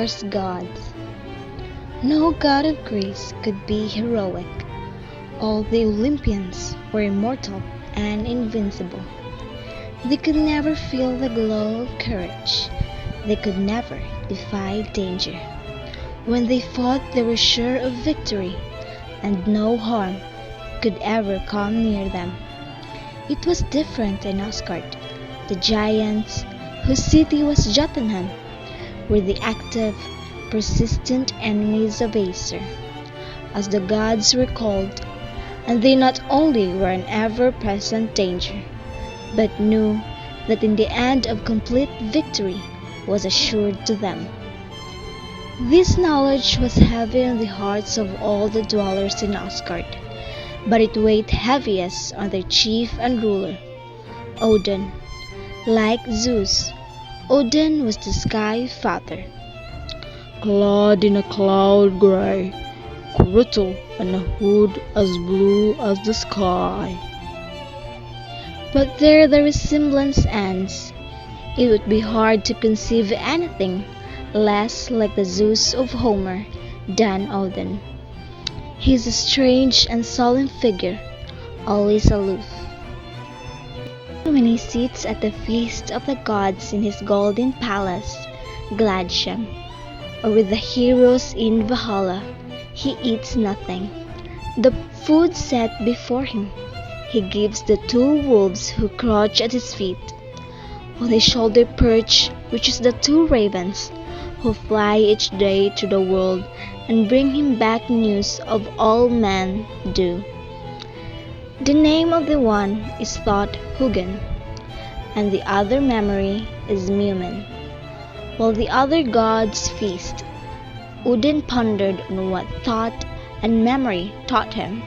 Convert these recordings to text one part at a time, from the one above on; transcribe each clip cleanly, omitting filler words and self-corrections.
Norse gods. No god of Greece could be heroic. All the Olympians were immortal and invincible. They could never feel the glow of courage. They could never defy danger. When they fought, they were sure of victory, and no harm could ever come near them. It was different in Asgard. The giants, whose city was Jotunheim, were the active, persistent enemies of Aesir, as the gods were called, and they not only were an ever-present danger, but knew that in the end of complete victory was assured to them. This knowledge was heavy on the hearts of all the dwellers in Asgard, but it weighed heaviest on their chief and ruler, Odin. Like Zeus, Odin was the Sky Father, clad in a cloud gray, kirtle and a hood as blue as the sky. But there the resemblance ends. It would be hard to conceive anything less like the Zeus of Homer than Odin. He is a strange and solemn figure, always aloof. When he sits at the feast of the gods in his golden palace, Gladshem, or with the heroes in Valhalla, he eats nothing. The food set before him, he gives the two wolves who crouch at his feet. On his shoulder perch, which is the two ravens, who fly each day through the world and bring him back news of all men do. The name of the one is thought Hugin, and the other memory is Mumin. While the other gods feast, Odin pondered on what thought and memory taught him.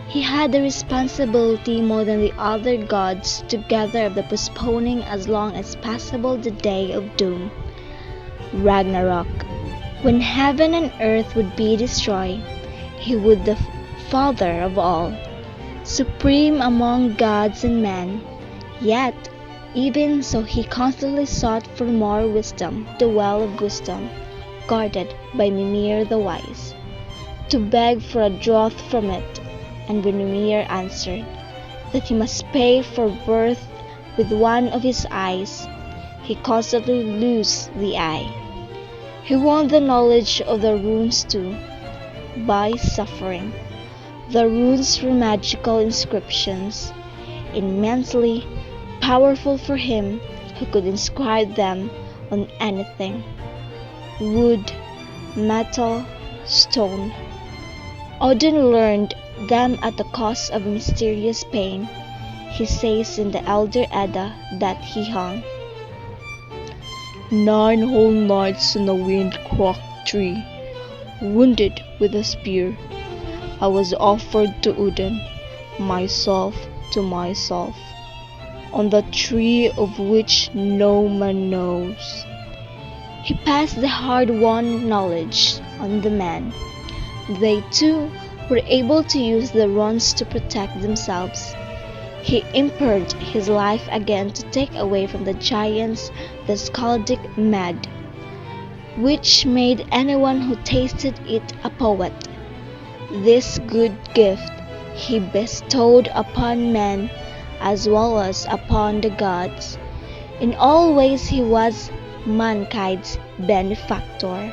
He had the responsibility more than the other gods together of the postponing as long as possible the day of doom, Ragnarok. When heaven and earth would be destroyed, he would the Father of all, supreme among gods and men. Yet, even so he constantly sought for more wisdom, the well of wisdom, guarded by Mimir the wise, to beg for a draught from it, and when Mimir answered that he must pay for worth with one of his eyes, he constantly lost the eye. He won the knowledge of the runes too, by suffering. The runes were magical inscriptions, immensely powerful for him who could inscribe them on anything: wood, metal, stone. Odin learned them at the cost of mysterious pain. He says in the Elder Edda that he hung 9 whole nights on a wind-cracked tree, wounded with a spear. I was offered to Odin, myself to myself, on the tree of which no man knows. He passed the hard-won knowledge on the men. They too were able to use the runes to protect themselves. He impaired his life again to take away from the giants the skaldic mead, which made anyone who tasted it a poet. This good gift he bestowed upon men as well as upon the gods. In all ways he was mankind's benefactor.